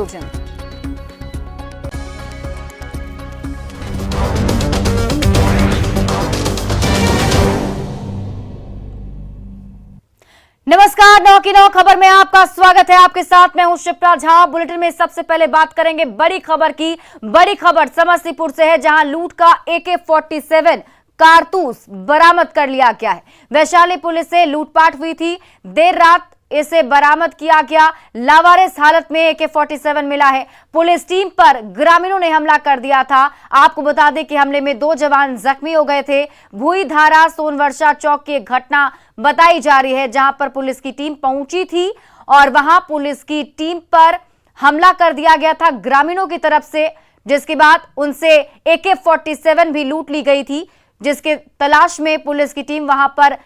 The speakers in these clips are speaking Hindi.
आयोजन। नमस्कार, 9 की 9 खबर में आपका स्वागत है। आपके साथ मैं हूं शिप्रा झा। बुलेटिन में सबसे पहले बात करेंगे बड़ी खबर की। बड़ी खबर समस्तीपुर से है, जहां लूट का AK-47 कारतूस बरामद कर लिया गया है। वैशाली पुलिस से लूटपाट हुई थी, देर रात इसे बरामद किया गया। लावारिस हालत में AK-47 मिला है। पुलिस टीम पर ग्रामीणों ने हमला कर दिया था। आपको बता दें कि हमले में 2 जवान जख्मी हो गए थे। भूईधारा सोनवर्षा चौक की घटना बताई जा रही है, जहां पर पुलिस की टीम पहुंची थी और वहां पुलिस की टीम पर हमला कर दिया गया था ग्रामीणों की तरफ से, जिसके बाद उनसे AK-47 भी लूट ली गई थी, जिसके तलाश में पुलिस की टीम वहां पर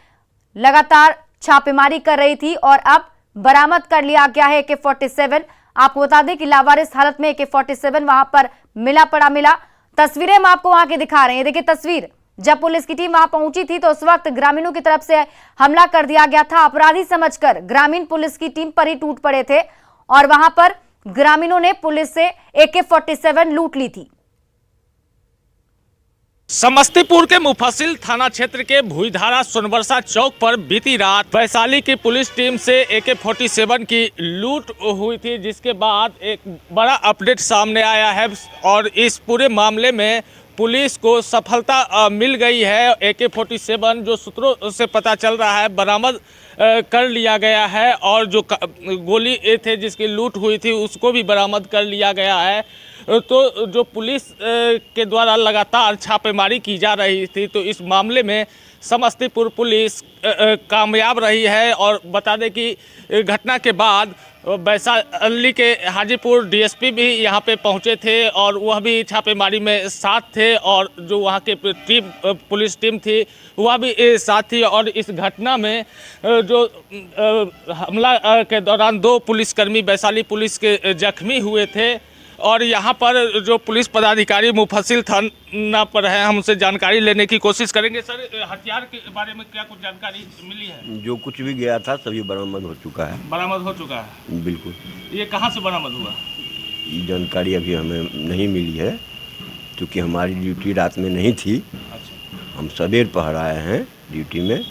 लगातार छापेमारी कर रही थी और अब बरामद कर लिया गया है AK-47। आपको बता दें कि लावारिस हालत में AK-47 वहां पर मिला। तस्वीरें हम आपको वहां की दिखा रहे हैं। देखिए तस्वीर, जब पुलिस की टीम वहां पहुंची थी तो उस वक्त ग्रामीणों की तरफ से हमला कर दिया गया था। अपराधी समझकर ग्रामीण पुलिस की टीम पर ही टूट पड़े थे और वहां पर ग्रामीणों ने पुलिस से AK-47 लूट ली थी। समस्तीपुर के मुफस्सिल थाना क्षेत्र के भूईधारा सोनवर्षा चौक पर बीती रात वैशाली की पुलिस टीम से AK-47 की लूट हुई थी, जिसके बाद एक बड़ा अपडेट सामने आया है और इस पूरे मामले में पुलिस को सफलता मिल गई है। AK-47 जो सूत्रों से पता चल रहा है बरामद कर लिया गया है और जो गोली थे जिसकी लूट हुई थी उसको भी बरामद कर लिया गया है। तो जो पुलिस के द्वारा लगातार छापेमारी की जा रही थी, तो इस मामले में समस्तीपुर पुलिस कामयाब रही है। और बता दें कि घटना के बाद वैशाली के हाजीपुर DSP भी यहां पे पहुंचे थे और वह भी छापेमारी में साथ थे और जो वहां के पुलिस टीम थी वह भी साथ थी। और इस घटना में जो हमला के दौरान 2 पुलिसकर्मी वैशाली पुलिस के जख्मी हुए थे और यहाँ पर जो पुलिस पदाधिकारी मुफस्सिल थाना पर है, हम उनसे जानकारी लेने की कोशिश करेंगे। सर, हथियार के बारे में क्या कुछ जानकारी मिली है? जो कुछ भी गया था सभी बरामद हो चुका है। बरामद हो चुका है? बिल्कुल। ये कहाँ से बरामद हुआ? ये जानकारी अभी हमें नहीं मिली है, क्योंकि हमारी ड्यूटी रात में नहीं थी। अच्छा। हम सवेर पहर आए हैं ड्यूटी में,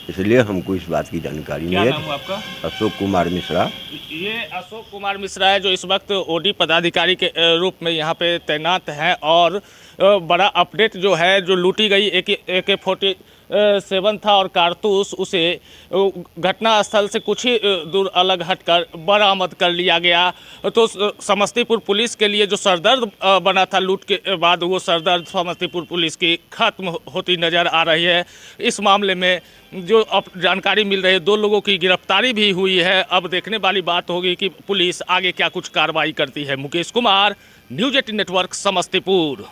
इसलिए हमको इस बात की जानकारी नहीं है। क्या नाम है आपका? अशोक कुमार मिश्रा। ये अशोक कुमार मिश्रा है जो इस वक्त OD पदाधिकारी के रूप में यहाँ पे तैनात हैं। और बड़ा अपडेट जो है, जो लूटी गई AK-47 था और कारतूस, उसे घटना स्थल से कुछ ही दूर अलग हटकर बरामद कर लिया गया। तो समस्तीपुर पुलिस के लिए जो सरदर्द बना था लूट के बाद, वो सरदर्द समस्तीपुर पुलिस की खत्म होती नज़र आ रही है। इस मामले में जो अब जानकारी मिल रही है, 2 लोगों की गिरफ्तारी भी हुई है। अब देखने वाली बात होगी कि पुलिस आगे क्या कुछ कार्रवाई करती है। Mukesh Kumar, news 18 network, Samastipur.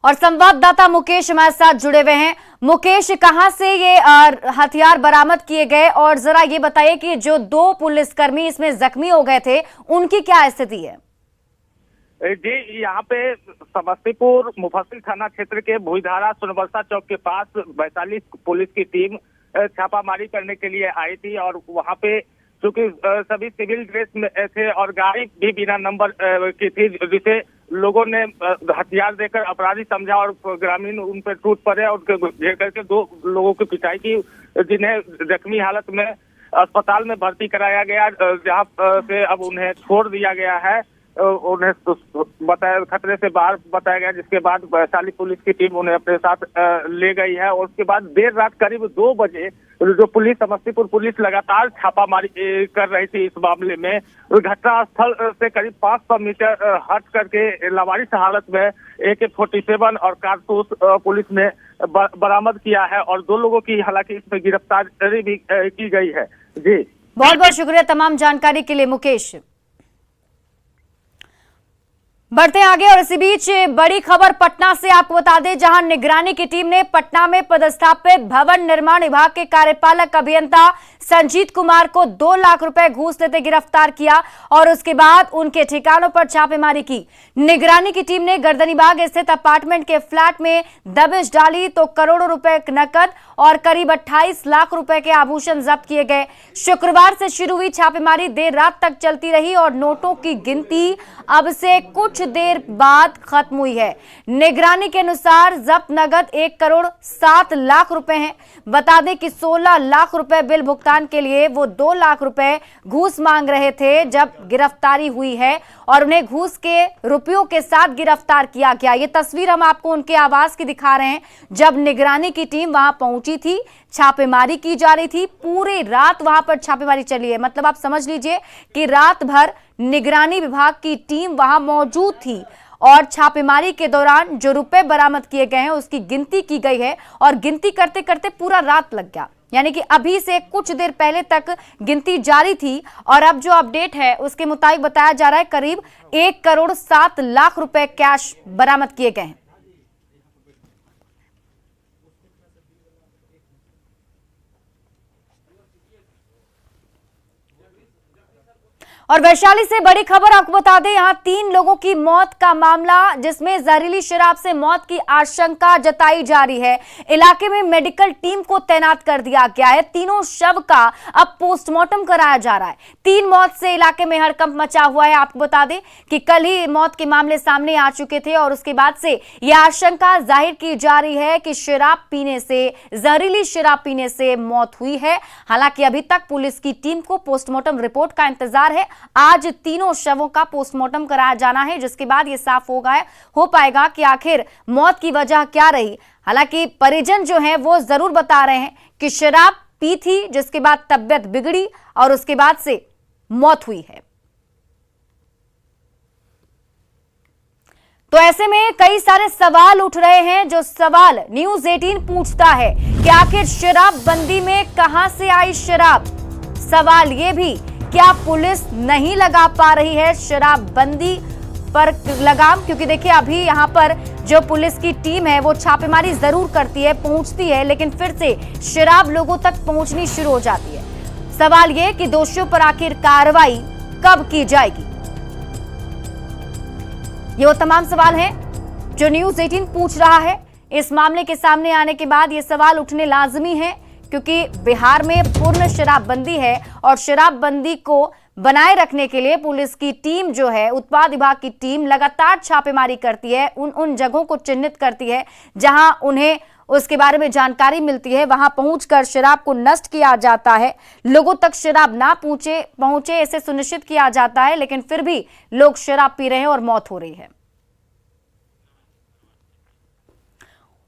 और संवाददाता मुकेश हमारे साथ जुड़े हुए हैं। मुकेश, कहां से ये हथियार बरामद किए गए और जरा ये बताइए कि जो 2 पुलिसकर्मी इसमें जख्मी हो गए थे उनकी क्या स्थिति है? जी, यहाँ पे समस्तीपुर मुफस्सिल थाना क्षेत्र के भूईधारा सोनवर्षा चौक के पास वैशाली पुलिस की टीम छापामारी करने के लिए आई थी और वहाँ पे चूंकि सभी सिविल ड्रेस में थे और गाड़ी भी बिना नंबर की थी, जिसे लोगों ने हथियार देकर अपराधी समझा और ग्रामीण उन पर टूट पड़े और घेर करके 2 लोगों की पिटाई की, जिन्हें जख्मी हालत में अस्पताल में भर्ती कराया गया, जहाँ से अब उन्हें छोड़ दिया गया है। उन्हें बताया खतरे से बाहर बताया गया, जिसके बाद वैशाली पुलिस की टीम उन्हें अपने साथ ले गई है। और उसके बाद देर रात करीब 2 बजे जो पुलिस समस्तीपुर पुलिस लगातार छापामारी कर रही थी इस मामले में, घटना स्थल से करीब 500 मीटर हट करके लावारिस हालत में AK-47 और कारतूस पुलिस ने बरामद किया है और 2 लोगों की हालांकि इसमें गिरफ्तारी भी की गई है। जी, बहुत बहुत शुक्रिया तमाम जानकारी के लिए मुकेश। बढ़ते हैं आगे और इसी बीच बड़ी खबर पटना से आपको बता दें, जहां निगरानी की टीम ने पटना में पदस्थापित भवन निर्माण विभाग के कार्यपालक अभियंता संजीत कुमार को 2 लाख रुपए घूस लेते गिरफ्तार किया और उसके बाद उनके ठिकानों पर छापेमारी की। निगरानी की टीम ने गर्दनीबाग स्थित अपार्टमेंट के फ्लैट में दबिश डाली तो करोड़ों रुपए नकद और करीब 28 लाख रुपए के आभूषण जब्त किए गए। शुक्रवार से शुरू हुई छापेमारी देर रात तक चलती रही और नोटों की गिनती अब से कुछ देर बाद खत्म हुई है। निगरानी के अनुसार जब्त नगद 1 करोड़ 7 लाख रुपए हैं। बता दें कि 16 लाख रुपए बिल भुगतान के लिए वो 2 लाख रुपए घूस मांग रहे थे जब गिरफ्तारी हुई है और उन्हें घूस के रुपयों के साथ गिरफ्तार किया गया। ये तस्वीर हम आपको उनके आवास की दिखा रहे हैं जब निगरानी की टीम वहां पहुंची थी, छापेमारी की जा रही थी। पूरी रात वहां पर छापेमारी चली है, मतलब आप समझ लीजिए कि रात भर निगरानी विभाग की टीम वहां मौजूद थी और छापेमारी के दौरान जो रुपए बरामद किए गए हैं उसकी गिनती की गई है और गिनती करते करते पूरा रात लग गया। यानी कि अभी से कुछ देर पहले तक गिनती जारी थी और अब जो अपडेट है उसके मुताबिक बताया जा रहा है करीब 1 करोड़ 7 लाख रुपए कैश बरामद किए गए हैं। और वैशाली से बड़ी खबर आपको बता दें, यहां 3 लोगों की मौत का मामला जिसमें जहरीली शराब से मौत की आशंका जताई जा रही है। इलाके में मेडिकल टीम को तैनात कर दिया गया है। तीनों शव का अब पोस्टमार्टम कराया जा रहा है। 3 मौत से इलाके में हड़कंप मचा हुआ है। आपको बता दें कि कल ही मौत के मामले सामने आ चुके थे और उसके बाद से यह आशंका जाहिर की जा रही है कि शराब पीने से, जहरीली शराब पीने से मौत हुई है। हालांकि अभी तक पुलिस की टीम को पोस्टमार्टम रिपोर्ट का इंतजार है। आज तीनों शवों का पोस्टमार्टम कराया जाना है जिसके बाद यह साफ हो पाएगा कि आखिर मौत की वजह क्या रही। हालांकि परिजन जो हैं वो जरूर बता रहे हैं कि शराब पी थी जिसके बाद तबीयत बिगड़ी और उसके बाद से मौत हुई है। तो ऐसे में कई सारे सवाल उठ रहे हैं, जो सवाल न्यूज़ 18 पूछता है कि आखिर शराबबंदी में कहां से आई शराब। सवाल यह भी, क्या पुलिस नहीं लगा पा रही है शराबबंदी पर लगाम? क्योंकि देखिए अभी यहां पर जो पुलिस की टीम है वो छापेमारी जरूर करती है, पहुंचती है, लेकिन फिर से शराब लोगों तक पहुंचनी शुरू हो जाती है। सवाल ये कि दोषियों पर आखिर कार्रवाई कब की जाएगी? ये वो तमाम सवाल हैं जो न्यूज़ 18 पूछ रहा है। इस मामले के सामने आने के बाद ये सवाल उठने लाजमी है क्योंकि बिहार में पूर्ण शराबबंदी है और शराबबंदी को बनाए रखने के लिए पुलिस की टीम जो है, उत्पाद विभाग की टीम लगातार छापेमारी करती है, उन जगहों को चिन्हित करती है जहां उन्हें उसके बारे में जानकारी मिलती है। वहां पहुंचकर शराब को नष्ट किया जाता है, लोगों तक शराब ना पहुंचे इसे सुनिश्चित किया जाता है, लेकिन फिर भी लोग शराब पी रहे हैं और मौत हो रही है।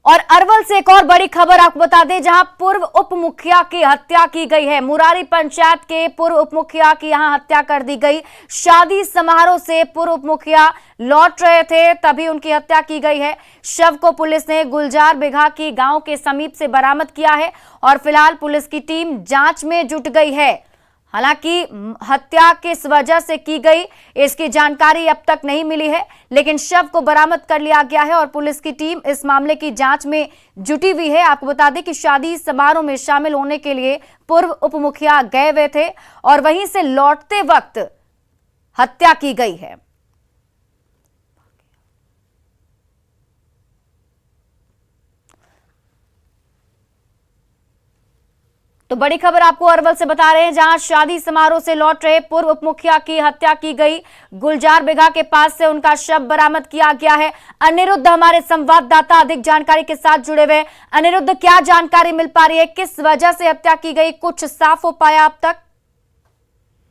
और अरवल से एक और बड़ी खबर आपको बता दें, जहां पूर्व उप मुखिया की हत्या की गई है। मुरारी पंचायत के पूर्व उप मुखिया की यहां हत्या कर दी गई। शादी समारोह से पूर्व उप मुखिया लौट रहे थे तभी उनकी हत्या की गई है। शव को पुलिस ने गुलजार बिघा की गांव के समीप से बरामद किया है और फिलहाल पुलिस की टीम जांच में जुट गई है। हालांकि हत्या किस वजह से की गई इसकी जानकारी अब तक नहीं मिली है, लेकिन शव को बरामद कर लिया गया है और पुलिस की टीम इस मामले की जांच में जुटी हुई है। आपको बता दें कि शादी समारोह में शामिल होने के लिए पूर्व उप मुखिया गए हुए थे और वहीं से लौटते वक्त हत्या की गई है। तो बड़ी खबर आपको अरवल से बता रहे हैं, जहां शादी समारोह से लौट रहे पूर्व उप मुखिया की हत्या की गई। गुलजार बिघा के पास से उनका शव बरामद किया गया है। अनिरुद्ध हमारे संवाददाता अधिक जानकारी के साथ जुड़े हुए। अनिरुद्ध, क्या जानकारी मिल पा रही है, किस वजह से हत्या की गई, कुछ साफ हो पाया अब तक?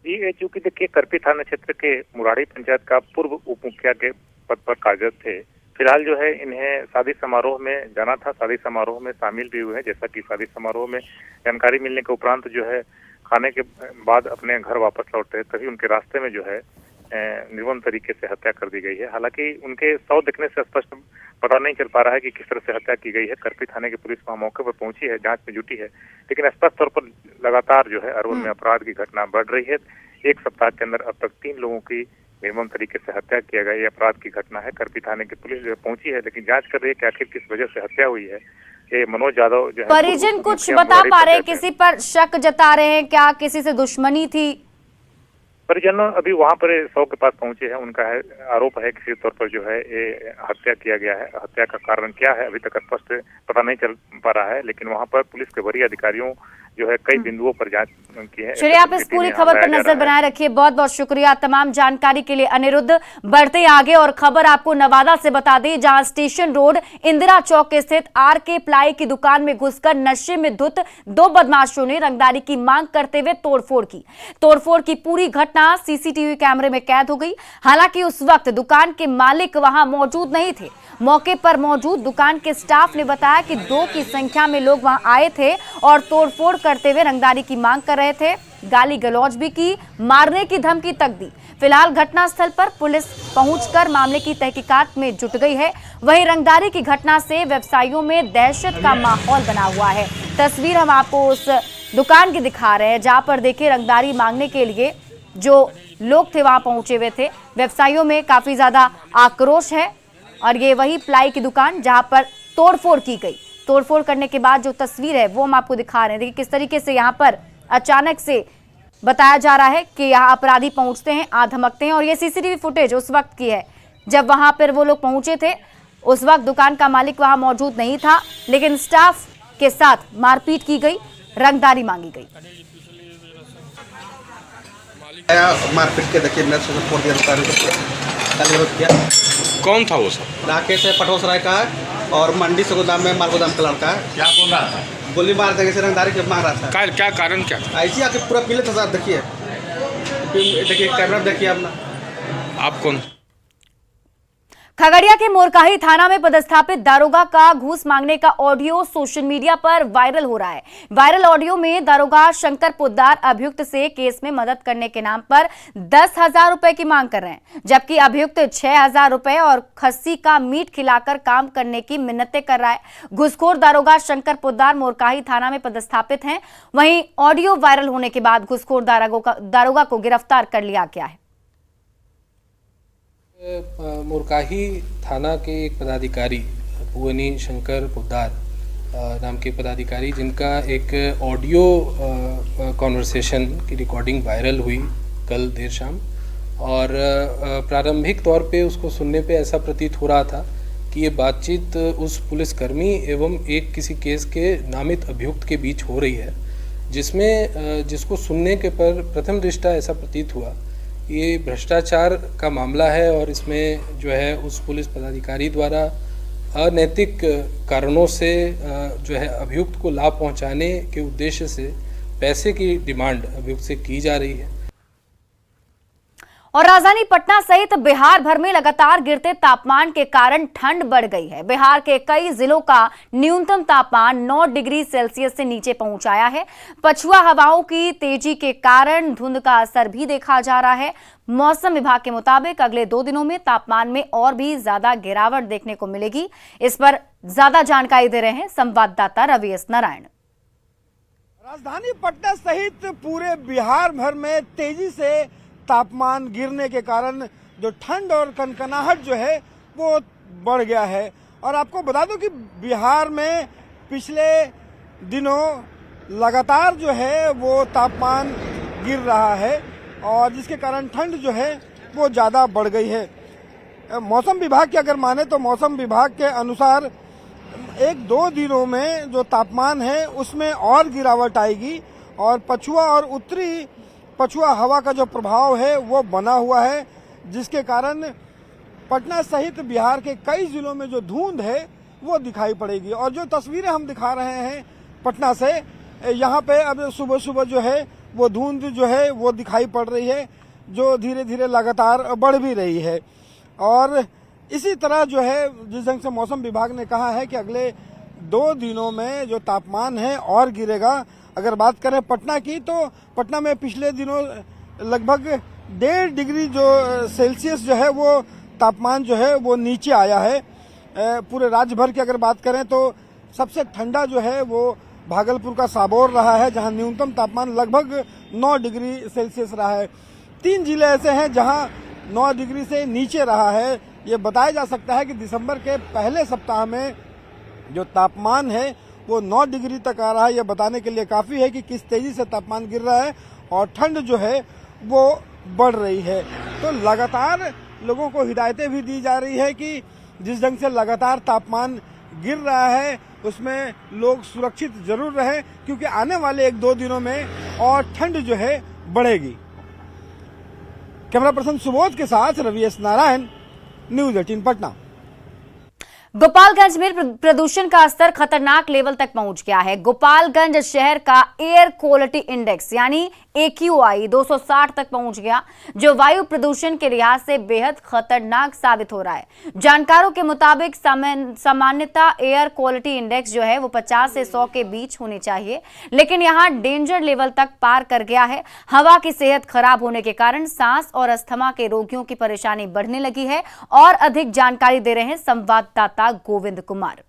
जी, चूंकि देखिए करपी थाना क्षेत्र के मुरारी पंचायत का पूर्व उप मुखिया के पद पर कार्यरत थे। फिलहाल जो है इन्हें शादी समारोह में जाना था, शादी समारोह में शामिल भी हुए हैं। जैसा कि शादी समारोह में जानकारी मिलने के उपरांत जो है खाने के बाद अपने घर वापस लौटते हैं, तभी उनके रास्ते में जो है निर्मम तरीके से हत्या कर दी गई है। हालांकि उनके शव दिखने से स्पष्ट पता नहीं चल पा रहा है कि किस तरह से हत्या की गई है। करपी थाने की पुलिस वहां मौके पर पहुंची है, जांच में जुटी है, लेकिन स्पष्ट तौर पर लगातार जो है अरवल में अपराध की घटना बढ़ रही है। एक सप्ताह के अंदर अब तक 3 लोगों की निर्मम तरीके से हत्या किया गया। ये अपराध की घटना है। करपी थाने की पुलिस जो पहुंची है, लेकिन जांच कर रही है कि आखिर किस वजह से हत्या हुई है। ये मनोज यादव जो है, परिजन कुछ बता पा रहे हैं, किसी पर शक जता रहे हैं क्या, किसी से दुश्मनी थी? परिजन अभी वहां पर 100 के पास पहुंचे हैं। उनका आरोप है किसी तौर पर जो है ये हत्या किया गया है। हत्या का कारण क्या है अभी तक स्पष्ट पता नहीं चल पा रहा है, लेकिन वहां पर पुलिस के वरीय अधिकारियों जो है कई बिंदुओं पर जांच की है। चलिए, आप इस पूरी खबर पर नजर बनाए रखिए। बहुत बहुत शुक्रिया तमाम जानकारी के लिए अनिरुद्ध। बढ़ते आगे और खबर आपको नवादा से बता दें, जहां स्टेशन रोड इंदिरा चौक स्थित आरके प्लाई की दुकान में घुसकर नशे में धुत 2 बदमाशों ने रंगदारी की मांग करते हुए तोड़फोड़ की पूरी घटना सीसीटीवी कैमरे में कैद हो गई। हालांकि उस वक्त दुकान के मालिक वहां मौजूद नहीं थे। मौके पर मौजूद दुकान के स्टाफ ने बताया कि 2 की संख्या में लोग वहां आए थे और तोड़फोड़ करते हुए रंगदारी की मांग कर रहे थे। गाली गलौज भी की, मारने की धमकी तक दी। फिलहाल घटनास्थल पर पुलिस पहुंचकर मामले की तहकीकात में जुट गई है। वहीं रंगदारी की घटना से व्यवसायियों में दहशत का माहौल बना हुआ है। तस्वीर हम आपको उस दुकान की दिखा रहे हैं, जहां पर देखिए रंगदारी मांगने के लिए जो लोग थे वहां पहुंचे हुए थे। व्यवसायियों में काफी ज्यादा आक्रोश है और ये वही प्लाई की दुकान जहां पर तोड़फोड़ की गई। तोड़फोड़ करने के बाद जो तस्वीर है वो हम आपको दिखा रहे हैं। देखिए किस तरीके से यहाँ पर अचानक से बताया जा रहा है कि यहाँ अपराधी पहुंचते हैं, आ धमकते हैं। और ये सीसीटीवी फुटेज उस वक्त की है जब वहां पर वो लोग पहुंचे थे। उस वक्त दुकान का मालिक वहां मौजूद नहीं था, लेकिन स्टाफ के साथ मारपीट की गई, रंगदारी मांगी गई। मारपीट के देखिए मैं फोड़ दिया दुकान को। कौन था वो सब? राकेश है, पटोसराय का है और मंडी से गोदाम में माल गोदाम का लड़का है। क्या बोल रहा था? गोली मार देंगे से रंगदारी के मांग रहा था। क्या कारण क्या था? ऐसी आके पूरा पीले था साहब। देखिए कैमरा देखिए अपना। आप कौन? खगड़िया के मोरकाही थाना में पदस्थापित दारोगा का घूस मांगने का ऑडियो सोशल मीडिया पर वायरल हो रहा है। वायरल ऑडियो में दारोगा शंकर पोद्दार अभियुक्त से केस में मदद करने के नाम पर 10,000 रुपए की मांग कर रहे हैं, जबकि अभियुक्त 6,000 रुपए और खस्सी का मीट खिलाकर काम करने की मिन्नतें कर रहा है। घूसखोर दारोगा शंकर पोद्दार मोरकाही थाना में पदस्थापित हैं। वहीं ऑडियो वायरल होने के बाद घूसखोर दारोगा को गिरफ्तार कर लिया गया है। मोरकाही थाना के एक पदाधिकारी भुवनी शंकर पोद्दार नाम के पदाधिकारी, जिनका एक ऑडियो कॉन्वर्सेशन की रिकॉर्डिंग वायरल हुई कल देर शाम, और प्रारंभिक तौर पे उसको सुनने पे ऐसा प्रतीत हो रहा था कि ये बातचीत उस पुलिसकर्मी एवं एक किसी केस के नामित अभियुक्त के बीच हो रही है, जिसको सुनने के पर प्रथम दृष्टा ऐसा प्रतीत हुआ ये भ्रष्टाचार का मामला है और इसमें जो है उस पुलिस पदाधिकारी द्वारा अनैतिक कारणों से जो है अभियुक्त को लाभ पहुंचाने के उद्देश्य से पैसे की डिमांड अभियुक्त से की जा रही है। और राजधानी पटना सहित बिहार भर में लगातार गिरते तापमान के कारण ठंड बढ़ गई है। बिहार के कई जिलों का न्यूनतम तापमान 9 डिग्री सेल्सियस से नीचे पहुंच आया है। पछुआ हवाओं की तेजी के कारण धुंध का असर भी देखा जा रहा है। मौसम विभाग के मुताबिक अगले 2 दिनों में तापमान में और भी ज्यादा गिरावट देखने को मिलेगी। इस पर ज्यादा जानकारी दे रहे हैं संवाददाता रवि एस नारायण। राजधानी पटना सहित पूरे बिहार भर में तेजी से तापमान गिरने के कारण जो ठंड और कनकनाहट जो है वो बढ़ गया है। और आपको बता दूं कि बिहार में पिछले दिनों लगातार जो है वो तापमान गिर रहा है और जिसके कारण ठंड जो है वो ज़्यादा बढ़ गई है। मौसम विभाग की अगर माने तो मौसम विभाग के अनुसार 1-2 दिनों में जो तापमान है उसमें और गिरावट आएगी और पछुआ और उत्तरी पछुआ हवा का जो प्रभाव है वो बना हुआ है, जिसके कारण पटना सहित बिहार के कई जिलों में जो धुंध है वो दिखाई पड़ेगी। और जो तस्वीरें हम दिखा रहे हैं पटना से, यहाँ पे अब सुबह सुबह जो है वो धुंध जो है वो दिखाई पड़ रही है, जो धीरे धीरे लगातार बढ़ भी रही है। और इसी तरह जो है जिस ढंग से मौसम विभाग ने कहा है कि अगले 2 दिनों में जो तापमान है और गिरेगा। अगर बात करें पटना की तो पटना में पिछले दिनों लगभग 1.5 डिग्री जो सेल्सियस जो है वो तापमान जो है वो नीचे आया है। पूरे राज्य भर की अगर बात करें तो सबसे ठंडा जो है वो भागलपुर का साबौर रहा है, जहां न्यूनतम तापमान लगभग 9 डिग्री सेल्सियस रहा है। 3 जिले ऐसे हैं जहां 9 डिग्री से नीचे रहा है। ये बताया जा सकता है कि दिसंबर के पहले सप्ताह में जो तापमान है वो 9 डिग्री तक आ रहा है। ये बताने के लिए काफ़ी है कि किस तेजी से तापमान गिर रहा है और ठंड जो है वो बढ़ रही है। तो लगातार लोगों को हिदायतें भी दी जा रही है कि जिस ढंग से लगातार तापमान गिर रहा है उसमें लोग सुरक्षित जरूर रहें, क्योंकि आने वाले 1-2 दिनों में और ठंड जो है बढ़ेगी। कैमरा पर्सन सुबोध के साथ रवि एस नारायण, न्यूज 18 पटना। गोपालगंज में प्रदूषण का स्तर खतरनाक लेवल तक पहुंच गया है। गोपालगंज शहर का एयर क्वालिटी इंडेक्स यानी AQI 260 तक पहुंच गया, जो वायु प्रदूषण के लिहाज से बेहद खतरनाक साबित हो रहा है। जानकारों के मुताबिक सामान्यतः एयर क्वालिटी इंडेक्स जो है वो 50 से 100 के बीच होनी चाहिए, लेकिन यहां डेंजर लेवल तक पार कर गया है। हवा की सेहत खराब होने के कारण सांस और अस्थमा के रोगियों की परेशानी बढ़ने लगी है। और अधिक जानकारी दे रहे हैं संवाददाता गोविंद कुमार।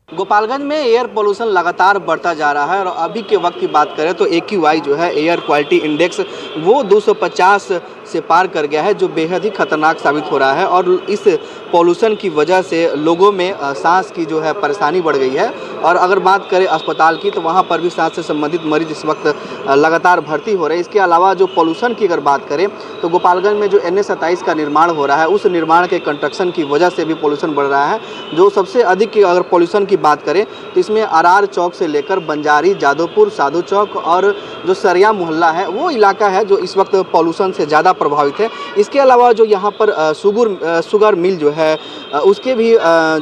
गोपालगंज में एयर पोल्यूशन लगातार बढ़ता जा रहा है और अभी के वक्त की बात करें तो AQI जो है एयर क्वालिटी इंडेक्स वो 250 से पार कर गया है, जो बेहद ही खतरनाक साबित हो रहा है। और इस पोल्यूशन की वजह से लोगों में सांस की जो है परेशानी बढ़ गई है। और अगर बात करें अस्पताल की तो वहाँ पर भी सांस से संबंधित मरीज इस वक्त लगातार भर्ती हो रहे हैं। इसके अलावा जो पोल्यूशन की अगर बात करें तो गोपालगंज में जो NH27 का निर्माण हो रहा है उस निर्माण के कंस्ट्रक्शन की वजह से भी पोल्यूशन बढ़ रहा है। जो सबसे अधिक अगर पोल्यूशन की बात करें तो इसमें आरआर चौक से लेकर बंजारी, जादवपुर, साधु चौक और जो सरिया मोहल्ला है वो इलाका है जो इस वक्त पोल्यूशन से ज़्यादा प्रभावित है। इसके अलावा जो यहाँ पर शुगर मिल जो है उसके भी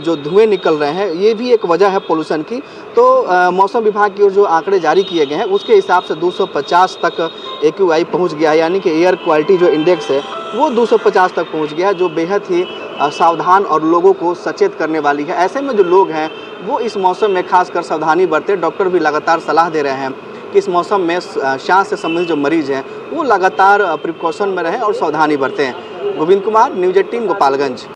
जो धुएं निकल रहे हैं ये भी एक वजह है पोल्यूशन की। तो मौसम विभाग की ओर जो आंकड़े जारी किए गए हैं उसके हिसाब से 250 तक AQI पहुँच गया है, यानी कि एयर क्वालिटी जो इंडेक्स है वो 250 तक पहुँच गया है, जो बेहद ही सावधान और लोगों को सचेत करने वाली है। ऐसे में जो लोग हैं वो इस मौसम में खासकर सावधानी बरतें। डॉक्टर भी लगातार सलाह दे रहे हैं कि इस मौसम में सांस से संबंधित जो मरीज हैं वो लगातार प्रिकॉशन में रहें और सावधानी बरतें। गोविंद कुमार, न्यूज 18 गोपालगंज।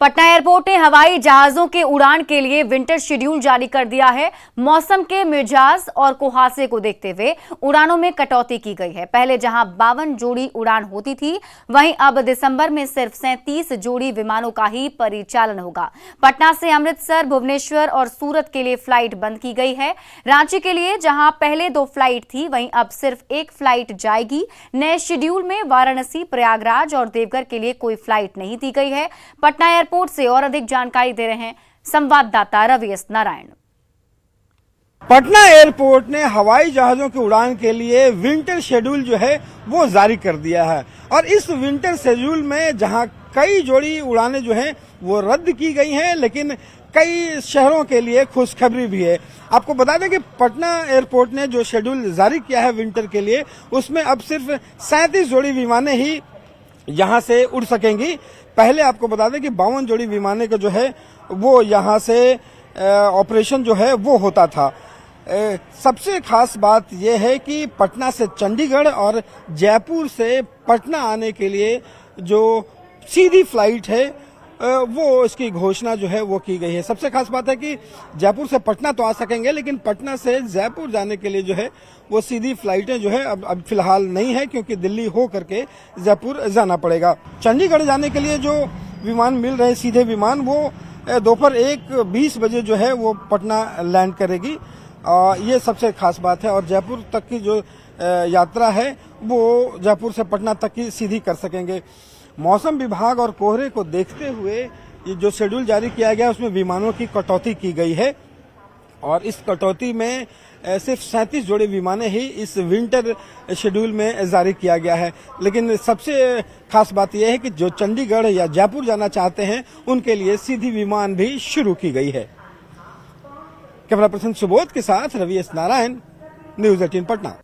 पटना एयरपोर्ट ने हवाई जहाजों के उड़ान के लिए विंटर शेड्यूल जारी कर दिया है। मौसम के मिजाज और कुहासे को देखते हुए उड़ानों में कटौती की गई है। पहले जहां 52 जोड़ी उड़ान होती थी, वहीं अब दिसंबर में सिर्फ 37 जोड़ी विमानों का ही परिचालन होगा। पटना से अमृतसर, भुवनेश्वर और सूरत के लिए फ्लाइट बंद की गई है। रांची के लिए जहां पहले 2 फ्लाइट थी, वहीं अब सिर्फ 1 फ्लाइट जाएगी। नए शेड्यूल में वाराणसी, प्रयागराज और देवघर के लिए कोई फ्लाइट नहीं दी गई है। पटना एयरपोर्ट से और अधिक जानकारी दे रहे हैं संवाददाता रवि एस नारायण। पटना एयरपोर्ट ने हवाई जहाजों की उड़ान के लिए विंटर शेड्यूल जो है वो जारी कर दिया है। और इस विंटर शेड्यूल में जहां कई जोड़ी उड़ानें जो हैं वो रद्द की गई हैं, लेकिन कई शहरों के लिए खुशखबरी भी है। आपको बता दें कि पटना एयरपोर्ट ने जो शेड्यूल जारी किया है विंटर के लिए, उसमें अब सिर्फ 37 जोड़ी विमानें ही यहां से उड़ सकेंगी। पहले आपको बता दें कि 52 जोड़ी विमानें का जो है वो यहाँ से ऑपरेशन जो है वो होता था। सबसे खास बात यह है कि पटना से चंडीगढ़ और जयपुर से पटना आने के लिए जो सीधी फ्लाइट है वो इसकी घोषणा जो है वो की गई है। सबसे खास बात है कि जयपुर से पटना तो आ सकेंगे, लेकिन पटना से जयपुर जाने के लिए जो है वो सीधी फ्लाइटें जो है अब फिलहाल नहीं है, क्योंकि दिल्ली हो करके जयपुर जाना पड़ेगा। चंडीगढ़ जाने के लिए जो विमान मिल रहे सीधे विमान, वो दोपहर 1:20 बजे जो है वो पटना लैंड करेगी। ये सबसे खास बात है। और जयपुर तक की जो यात्रा है वो जयपुर से पटना तक की सीधी कर सकेंगे। मौसम विभाग और कोहरे को देखते हुए ये जो शेड्यूल जारी किया गया उसमें विमानों की कटौती की गई है। और इस कटौती में सिर्फ 37 जोड़ी विमानें ही इस विंटर शेड्यूल में जारी किया गया है। लेकिन सबसे खास बात यह है कि जो चंडीगढ़ या जयपुर जाना चाहते हैं उनके लिए सीधी विमान भी शुरू की गई है। कैमरा पर्सन सुबोध के साथ रवि एस नारायण, न्यूज 18 पटना।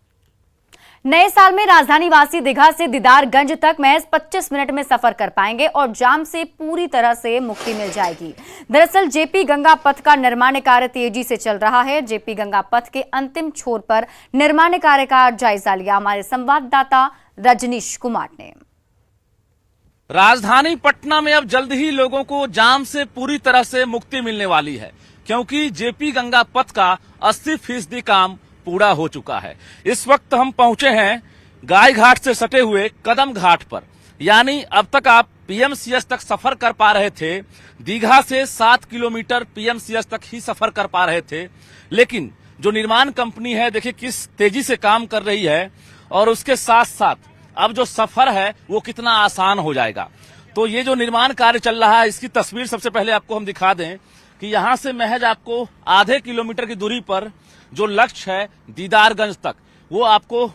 नए साल में राजधानी वासी दीघा से दीदारगंज तक महज 25 मिनट में सफर कर पाएंगे और जाम से पूरी तरह से मुक्ति मिल जाएगी। दरअसल जेपी गंगा पथ का निर्माण कार्य तेजी से चल रहा है। जेपी गंगा पथ के अंतिम छोर पर निर्माण कार्य का जायजा लिया हमारे संवाददाता रजनीश कुमार ने। राजधानी पटना में अब जल्द ही लोगों को जाम से पूरी तरह से मुक्ति मिलने वाली है, क्योंकि जेपी गंगा पथ का 80% काम पूरा हो चुका है। इस वक्त हम पहुंचे हैं गाय घाट से सटे हुए कदम घाट पर, यानी अब तक आप पीएमसीएच तक सफर कर पा रहे थे। दीघा से 7 किलोमीटर पीएमसीएच तक ही सफर कर पा रहे थे, लेकिन जो निर्माण कंपनी है देखिए किस तेजी से काम कर रही है, और उसके साथ साथ अब जो सफर है वो कितना आसान हो जाएगा। तो ये जो निर्माण कार्य चल रहा है इसकी तस्वीर सबसे पहले आपको हम दिखा दें कि यहां से महज आपको आधे किलोमीटर की दूरी पर जो लक्ष्य है दीदारगंज तक, वो आपको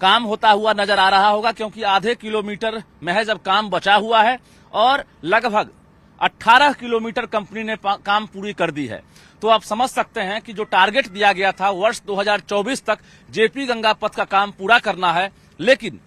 काम होता हुआ नजर आ रहा होगा, क्योंकि आधे किलोमीटर महज अब काम बचा हुआ है और लगभग 18 किलोमीटर कंपनी ने काम पूरी कर दी है। तो आप समझ सकते हैं कि जो टारगेट दिया गया था वर्ष 2024 तक जेपी गंगा पथ का काम पूरा करना है, लेकिन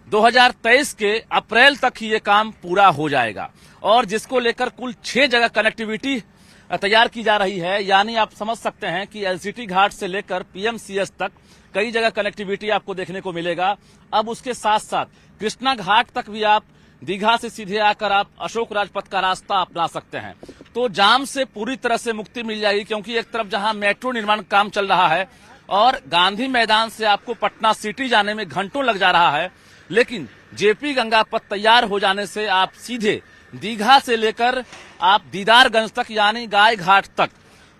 2023 के अप्रैल तक ही ये काम पूरा हो जाएगा, और जिसको लेकर कुल 6 जगह कनेक्टिविटी तैयार की जा रही है। यानी आप समझ सकते हैं कि एलसीटी घाट से लेकर पीएमसीएच तक कई जगह कनेक्टिविटी आपको देखने को मिलेगा। अब उसके साथ साथ कृष्णा घाट तक भी आप दीघा से सीधे आकर आप अशोक राजपथ का रास्ता अपना सकते हैं। तो जाम से पूरी तरह से मुक्ति मिल जाएगी, क्योंकि एक तरफ जहां मेट्रो निर्माण काम चल रहा है और गांधी मैदान से आपको पटना सिटी जाने में घंटों लग जा रहा है, लेकिन जेपी गंगा पथ तैयार हो जाने से आप सीधे दीघा से लेकर आप दीदारगंज तक यानी गाय घाट तक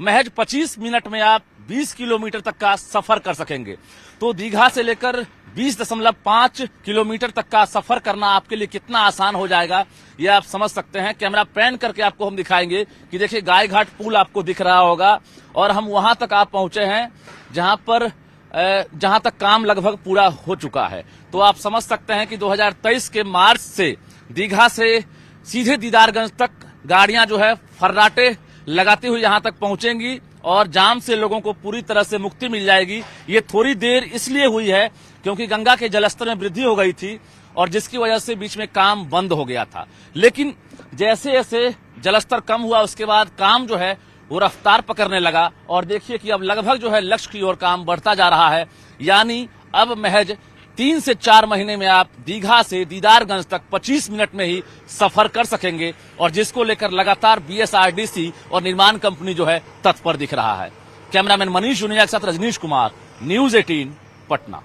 महज 25 मिनट में आप 20 किलोमीटर तक का सफर कर सकेंगे। तो दीघा से लेकर 20.5 किलोमीटर तक का सफर करना आपके लिए कितना आसान हो जाएगा ये आप समझ सकते हैं। कैमरा पैन करके आपको हम दिखाएंगे कि देखिए गाय घाट पुल आपको दिख रहा होगा, और हम वहां तक आप पहुंचे हैं जहां तक काम लगभग पूरा हो चुका है। तो आप समझ सकते हैं कि 2023 के मार्च से दीघा से सीधे दीदारगंज तक गाड़ियां जो है फर्राटे लगाती हुई यहां तक पहुंचेंगी, और जाम से लोगों को पूरी तरह से मुक्ति मिल जाएगी। ये थोड़ी देर इसलिए हुई है क्योंकि गंगा के जलस्तर में वृद्धि हो गई थी, और जिसकी वजह से बीच में काम बंद हो गया था। लेकिन जैसे जैसे जलस्तर कम हुआ उसके बाद काम जो है वो रफ्तार पकड़ने लगा, और देखिए कि अब लगभग जो है लक्ष्य की ओर काम बढ़ता जा रहा है। यानी अब महज 3 से 4 महीने में आप दीघा से दीदारगंज तक 25 मिनट में ही सफर कर सकेंगे, और जिसको लेकर लगातार बीएसआरडीसी और निर्माण कंपनी जो है तत्पर दिख रहा है। कैमरामैन मनीष जुनिया के साथ रजनीश कुमार, न्यूज 18 पटना।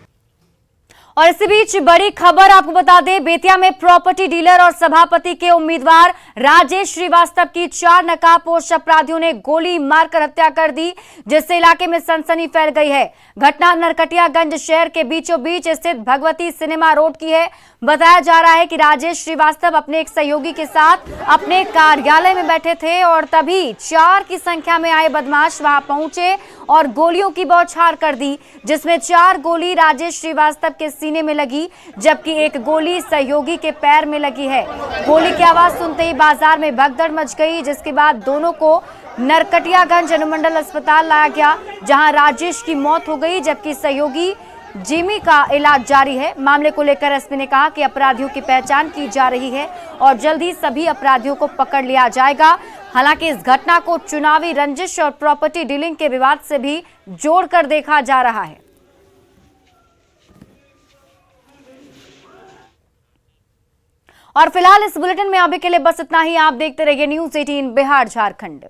और इसी बीच बड़ी खबर आपको बता दें, बेतिया में प्रॉपर्टी डीलर और सभापति के उम्मीदवार राजेश श्रीवास्तव की 4 नकाबपोश अपराधियों ने गोली मारकर हत्या कर दी, जिससे इलाके में सनसनी फैल गई है। घटना नरकटियागंज शहर के बीचों बीच स्थित भगवती सिनेमा रोड की है। बताया जा रहा है कि राजेश श्रीवास्तव अपने एक सहयोगी के साथ अपने कार्यालय में बैठे थे, और तभी 4 की संख्या में आए बदमाश वहां पहुंचे और गोलियों की बौछार कर दी, जिसमें 4 गोली राजेश श्रीवास्तव के सीने में लगी, जबकि एक गोली सहयोगी के पैर में लगी है। गोली की आवाज सुनते ही बाजार में भगदड़ मच गई, जिसके बाद दोनों को नरकटियागंज अनुमंडल अस्पताल लाया गया, जहां राजेश की मौत हो गई, जबकि सहयोगी जिमी का इलाज जारी है। मामले को लेकर एसपी ने कहा कि अपराधियों की पहचान की जा रही है और जल्द ही सभी अपराधियों को पकड़ लिया जाएगा। हालांकि इस घटना को चुनावी रंजिश और प्रॉपर्टी डीलिंग के विवाद से भी जोड़कर देखा जा रहा है। और फिलहाल इस बुलेटिन में अभी के लिए बस इतना ही। आप देखते रहिए न्यूज 18 बिहार झारखंड।